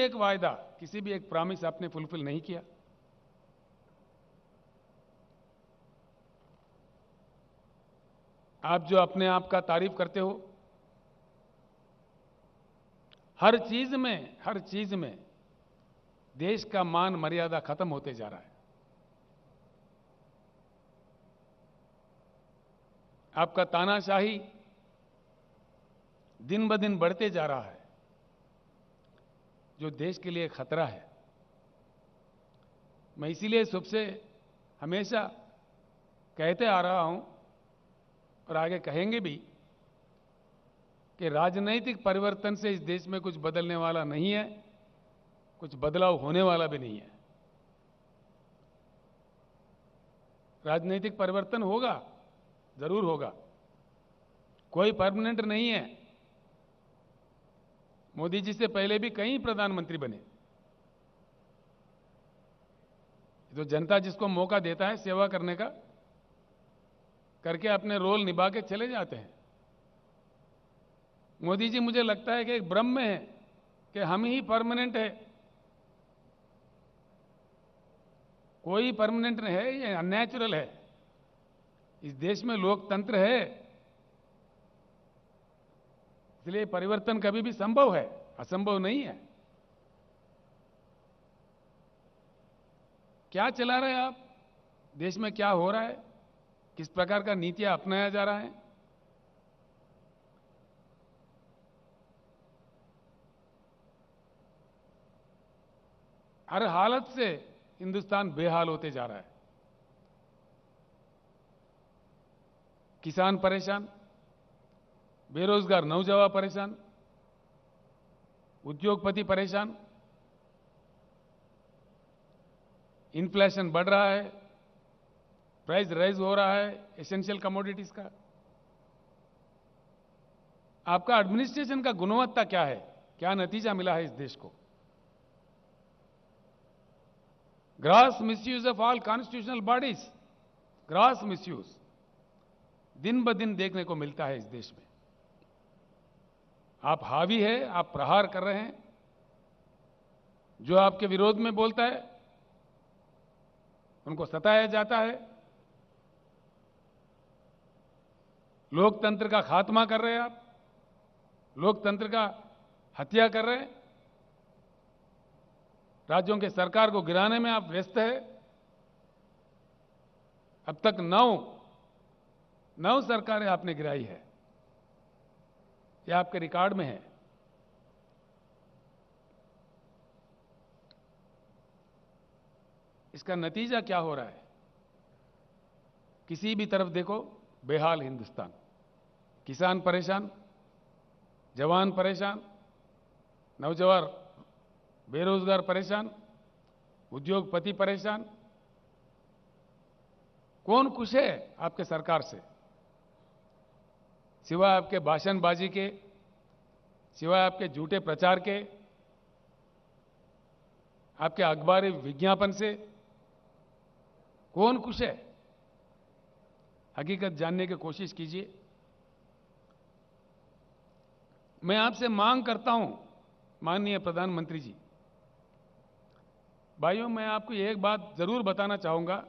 एक वायदा, किसी भी एक प्रॉमिस आपने फुलफिल नहीं किया। आप जो अपने आप का तारीफ करते हो, हर चीज में देश का मान मर्यादा खत्म होते जा रहा है। आपका तानाशाही दिन ब दिन बढ़ते जा रहा है, जो देश के लिए खतरा है। मैं इसीलिए सबसे हमेशा कहते आ रहा हूं और आगे कहेंगे भी कि राजनीतिक परिवर्तन से इस देश में कुछ बदलने वाला नहीं है, कुछ बदलाव होने वाला भी नहीं है। राजनीतिक परिवर्तन होगा, जरूर होगा, कोई परमानेंट नहीं है। मोदी जी से पहले भी कई प्रधानमंत्री बने। तो जनता जिसको मौका देता है सेवा करने का, करके अपने रोल निभा के चले जाते हैं। मोदी जी मुझे लगता है कि एक भ्रम में है कि हम ही परमानेंट है। कोई परमानेंट नहीं है, ये अननेचुरल है। इस देश में लोकतंत्र है, इसलिए परिवर्तन कभी भी संभव है, असंभव नहीं है। क्या चला रहे हैं आप? देश में क्या हो रहा है? किस प्रकार का नीतियां अपनाया जा रहा है? हर हालत से हिंदुस्तान बेहाल होते जा रहा है। किसान परेशान, बेरोजगार नौजवान परेशान, उद्योगपति परेशान, इन्फ्लेशन बढ़ रहा है, प्राइस राइज हो रहा है एसेंशियल कमोडिटीज का। आपका एडमिनिस्ट्रेशन का गुणवत्ता क्या है? क्या नतीजा मिला है इस देश को? Gross misuse of all constitutional bodies, gross misuse दिन ब दिन देखने को मिलता है इस देश में। आप हावी है, आप प्रहार कर रहे हैं। जो आपके विरोध में बोलता है उनको सताया जाता है। लोकतंत्र का खात्मा कर रहे हैं आप, लोकतंत्र का हत्या कर रहे हैं। राज्यों के सरकार को गिराने में आप व्यस्त है। अब तक नौ सरकारें आपने गिराई है, यह आपके रिकॉर्ड में है। इसका नतीजा क्या हो रहा है? किसी भी तरफ देखो बेहाल हिंदुस्तान। किसान परेशान, जवान परेशान, नौजवान बेरोजगार परेशान, उद्योगपति परेशान। कौन खुश है आपके सरकार से? सिवाय आपके भाषणबाजी के, सिवाय आपके झूठे प्रचार के, आपके अखबारी विज्ञापन से कौन खुश है? हकीकत जानने की कोशिश कीजिए। मैं आपसे मांग करता हूं, माननीय प्रधानमंत्री जी, भाइयों, मैं आपको एक बात जरूर बताना चाहूंगा।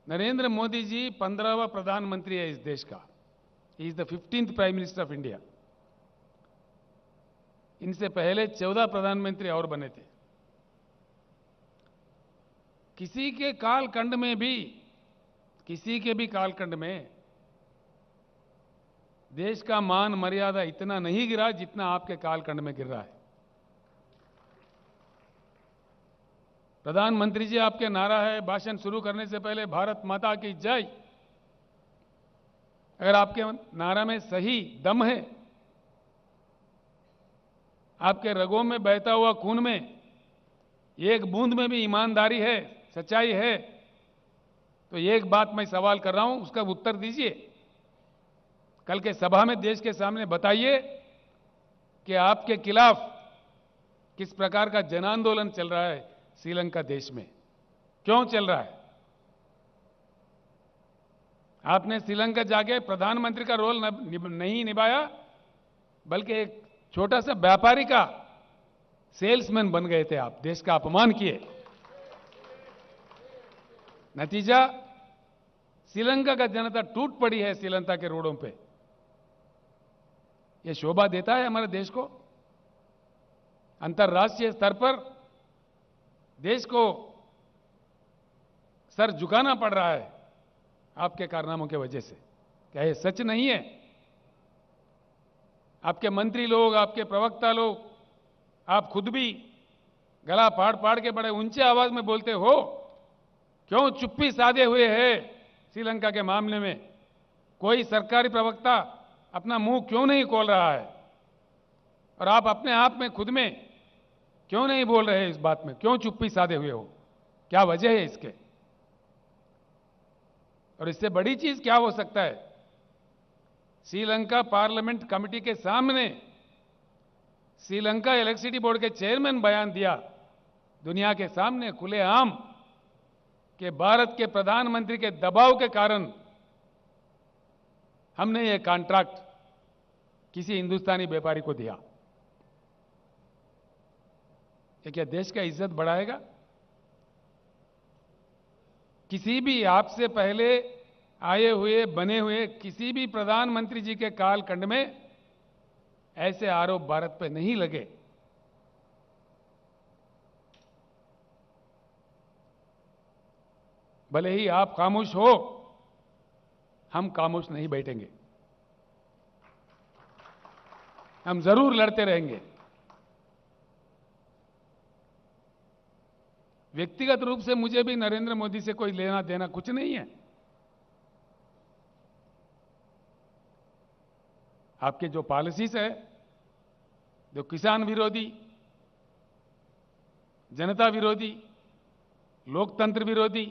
नरेंद्र मोदी जी 15वां प्रधानमंत्री है इस देश का। He is the 15th prime minister of India. इनसे पहले 14 प्रधानमंत्री और बने थे। किसी के कालखंड में भी, किसी के भी कालखंड में देश का मान मर्यादा इतना नहीं गिरा जितना आपके कालखंड में गिर रहा है। प्रधानमंत्री जी, आपके नारा है भाषण शुरू करने से पहले भारत माता की जय। अगर आपके नारा में सही दम है, आपके रगों में बहता हुआ खून में एक बूंद में भी ईमानदारी है, सच्चाई है, तो एक बात मैं सवाल कर रहा हूं, उसका उत्तर दीजिए। कल के सभा में देश के सामने बताइए कि आपके खिलाफ किस प्रकार का जन आंदोलन चल रहा है श्रीलंका देश में, क्यों चल रहा है? आपने श्रीलंका जाके प्रधानमंत्री का रोल नहीं निभाया, बल्कि एक छोटा सा व्यापारी का सेल्समैन बन गए थे आप, देश का अपमान किए। नतीजा, श्रीलंका का जनता टूट पड़ी है श्रीलंका के रोडों पे। यह शोभा देता है हमारे देश को? अंतर्राष्ट्रीय स्तर पर देश को सर झुकाना पड़ रहा है आपके कारनामों की वजह से। क्या यह सच नहीं है? आपके मंत्री लोग, आपके प्रवक्ता लोग, आप खुद भी गला फाड़ फाड़ के बड़े ऊंचे आवाज में बोलते हो, क्यों चुप्पी साधे हुए है श्रीलंका के मामले में? कोई सरकारी प्रवक्ता अपना मुंह क्यों नहीं खोल रहा है? और आप अपने आप में, खुद में क्यों नहीं बोल रहे इस बात में? क्यों चुप्पी साधे हुए हो? क्या वजह है इसके? और इससे बड़ी चीज क्या हो सकता है? श्रीलंका पार्लियामेंट कमेटी के सामने श्रीलंका इलेक्ट्रिसिटी बोर्ड के चेयरमैन बयान दिया दुनिया के सामने खुलेआम कि भारत के प्रधानमंत्री के दबाव के कारण हमने ये कॉन्ट्रैक्ट किसी हिंदुस्तानी व्यापारी को दिया। ये क्या देश का इज्जत बढ़ाएगा? किसी भी आपसे पहले आए हुए, बने हुए किसी भी प्रधानमंत्री जी के कालखंड में ऐसे आरोप भारत पर नहीं लगे। भले ही आप खामोश हो, हम खामोश नहीं बैठेंगे, हम जरूर लड़ते रहेंगे। व्यक्तिगत रूप से मुझे भी नरेंद्र मोदी से कोई लेना देना कुछ नहीं है। आपके जो पॉलिसीज है, जो किसान विरोधी, जनता विरोधी, लोकतंत्र विरोधी,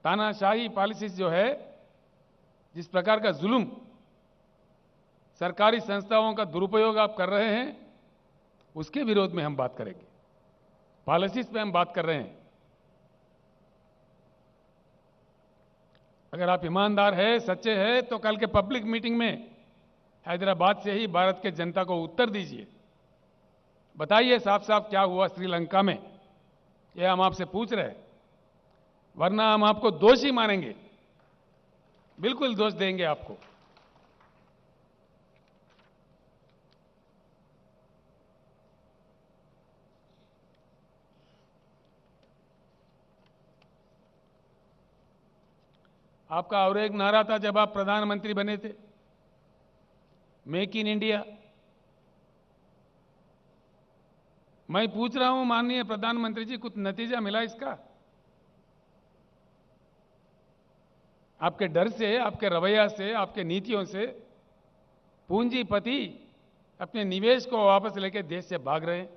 तानाशाही पॉलिसीज जो है, जिस प्रकार का जुल्म, सरकारी संस्थाओं का दुरुपयोग आप कर रहे हैं, उसके विरोध में हम बात करेंगे। पॉलिसीज पे हम बात कर रहे हैं। अगर आप ईमानदार है, सच्चे हैं, तो कल के पब्लिक मीटिंग में हैदराबाद से ही भारत के जनता को उत्तर दीजिए। बताइए साफ साफ क्या हुआ श्रीलंका में, यह हम आपसे पूछ रहे हैं। वरना हम आपको दोषी मानेंगे, बिल्कुल दोष देंगे आपको। आपका और एक नारा था जब आप प्रधानमंत्री बने थे, मेक इन इंडिया। मैं पूछ रहा हूं माननीय प्रधानमंत्री जी, कुछ नतीजा मिला इसका? आपके डर से, आपके रवैया से, आपके नीतियों से पूंजीपति अपने निवेश को वापस लेकर देश से भाग रहे हैं।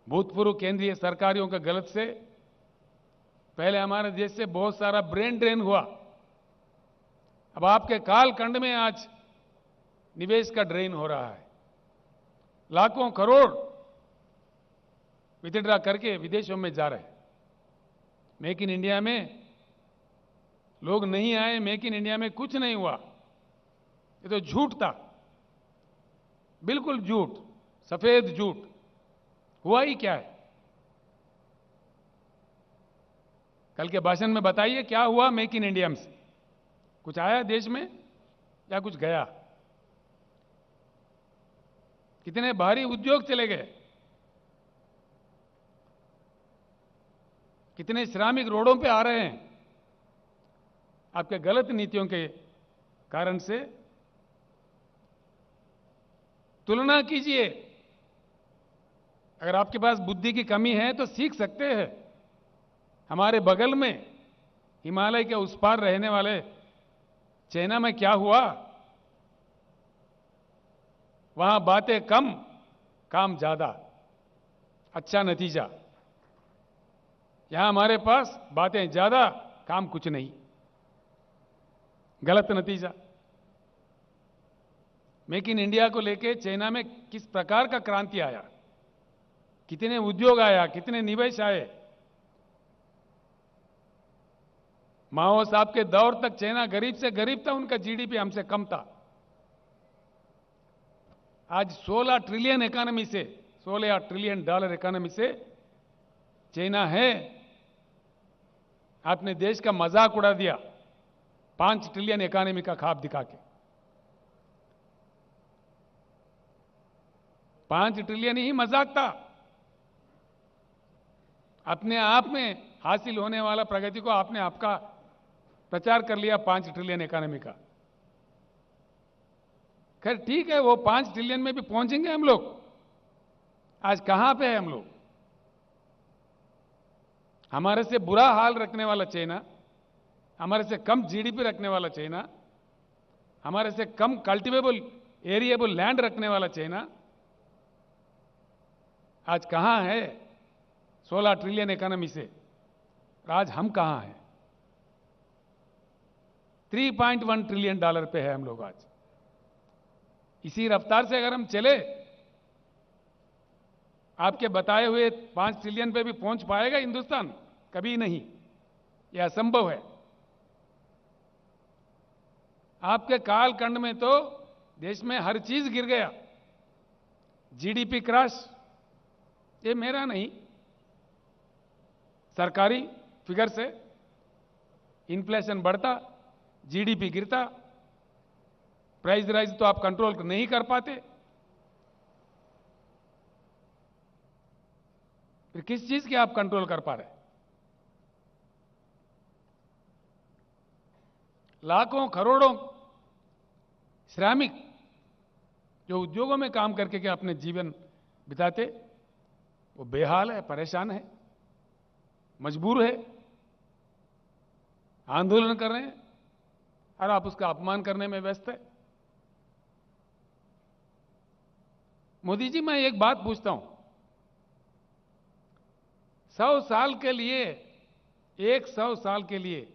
भूतपूर्व केंद्रीय सरकारियों के गलत से पहले हमारे देश से बहुत सारा ब्रेन ड्रेन हुआ। अब आपके कालखंड में आज निवेश का ड्रेन हो रहा है। लाखों करोड़ विथड्रा करके विदेशों में जा रहे हैं। मेक इन इंडिया में लोग नहीं आए, मेक इन इंडिया में कुछ नहीं हुआ। ये तो झूठ था, बिल्कुल झूठ, सफेद झूठ। हुआ ही क्या है? कल के भाषण में बताइए क्या हुआ मेक इन इंडिया से? कुछ आया देश में या कुछ गया? कितने भारी उद्योग चले गए? कितने श्रमिक रोडों पे आ रहे हैं आपके गलत नीतियों के कारण से? तुलना कीजिए। अगर आपके पास बुद्धि की कमी है तो सीख सकते हैं। हमारे बगल में हिमालय के उस पार रहने वाले चाइना में क्या हुआ? वहां बातें कम, काम ज्यादा, अच्छा नतीजा। यहां हमारे पास बातें ज्यादा, काम कुछ नहीं, गलत नतीजा। मेक इन इंडिया को लेके चाइना में किस प्रकार का क्रांति आया, कितने उद्योग आया, कितने निवेश आए। माओ साहब के दौर तक चाइना गरीब से गरीब था, उनका जीडीपी हमसे कम था। आज 16 ट्रिलियन इकोनॉमी से, $16 ट्रिलियन इकोनॉमी से चाइना है। आपने देश का मजाक उड़ा दिया 5 ट्रिलियन इकोनॉमी का ख्वाब दिखा के। 5 ट्रिलियन ही मजाक था। अपने आप में हासिल होने वाला प्रगति को आपने आपका प्रचार कर लिया 5 ट्रिलियन इकोनॉमी का। खैर ठीक है, वो 5 ट्रिलियन में भी पहुंचेंगे हम लोग। आज कहां पे है हम लोग? हमारे से बुरा हाल रखने वाला चाइना, हमारे से कम जीडीपी रखने वाला चाइना, हमारे से कम कल्टीवेबल एरिएबल लैंड रखने वाला चाइना आज कहां है 16 ट्रिलियन इकोनॉमी से? आज हम कहां हैं? $3.1 ट्रिलियन पे है हम लोग आज। इसी रफ्तार से अगर हम चले, आपके बताए हुए 5 ट्रिलियन पे भी पहुंच पाएगा हिंदुस्तान? कभी नहीं, यह असंभव है। आपके कालखंड में तो देश में हर चीज गिर गया। जीडीपी क्रैश, ये मेरा नहीं, सरकारी फिगर से इन्फ्लेशन बढ़ता, जीडीपी गिरता, प्राइस राइज तो आप कंट्रोल नहीं कर पाते। फिर किस चीज के आप कंट्रोल कर पा रहे? लाखों करोड़ों श्रमिक जो उद्योगों में काम करके के अपने जीवन बिताते, वो बेहाल है, परेशान है, मजबूर है, आंदोलन कर रहे हैं और आप उसका अपमान करने में व्यस्त है। मोदी जी, मैं एक बात पूछता हूं, 100 साल के लिए, 100 साल के लिए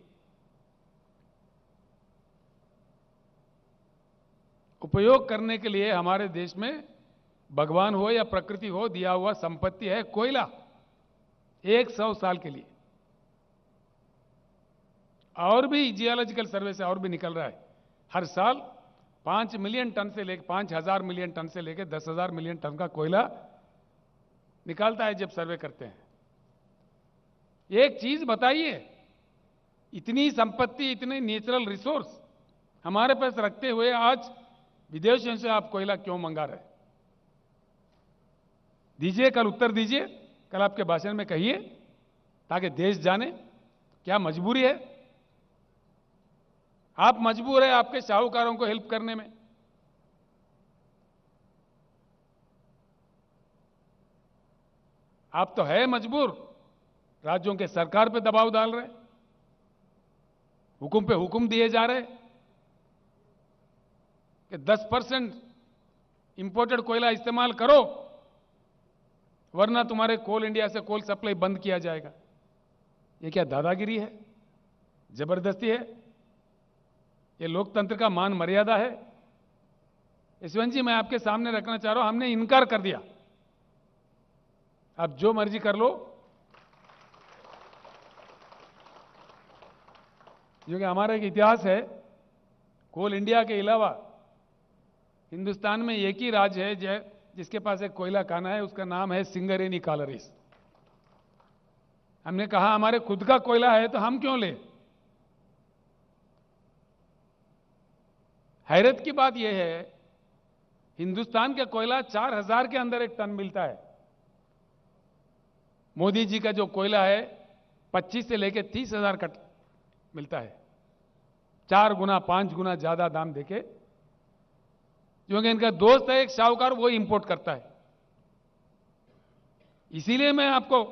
उपयोग करने के लिए हमारे देश में भगवान हो या प्रकृति हो दिया हुआ संपत्ति है कोयला। 100 साल के लिए। और भी जियोलॉजिकल सर्वे से और भी निकल रहा है, हर साल 5 मिलियन टन से लेकर 5,000 मिलियन टन से लेकर 10,000 मिलियन टन का कोयला निकालता है जब सर्वे करते हैं। एक चीज बताइए, इतनी संपत्ति, इतने नेचुरल रिसोर्स हमारे पास रखते हुए आज विदेशों से आप कोयला क्यों मंगा रहे? दीजिए, कल उत्तर दीजिए, कल आपके भाषण में कहिए, ताकि देश जाने क्या मजबूरी है। आप मजबूर है आपके साहूकारों को हेल्प करने में। आप तो है मजबूर, राज्यों के सरकार पे दबाव डाल रहे, हुकुम पे हुकुम दिए जा रहे कि 10% इंपोर्टेड कोयला इस्तेमाल करो, वरना तुम्हारे कोल इंडिया से कोल सप्लाई बंद किया जाएगा। ये क्या दादागिरी है? जबरदस्ती है? ये लोकतंत्र का मान मर्यादा है? यशवंत जी, मैं आपके सामने रखना चाह रहा हूं, हमने इनकार कर दिया। आप जो मर्जी कर लो, क्योंकि हमारा एक इतिहास है, कोल इंडिया के अलावा हिंदुस्तान में एक ही राज्य है जिसके पास एक कोयला खाना है, उसका नाम है सिंगरेनी कॉलरीज। हमने कहा हमारे खुद का कोयला है तो हम क्यों ले? हैरत की बात यह है, हिंदुस्तान का कोयला 4,000 के अंदर एक टन मिलता है। मोदी जी का जो कोयला है 25 से लेकर 30,000 का मिलता है, 4 गुना 5 गुना ज्यादा दाम देके। क्योंकि इनका दोस्त है एक साहूकार, वो इंपोर्ट करता है। इसीलिए मैं आपको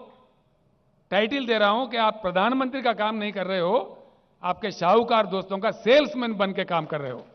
टाइटल दे रहा हूं कि आप प्रधानमंत्री का काम नहीं कर रहे हो, आपके साहूकार दोस्तों का सेल्समैन बन के काम कर रहे हो।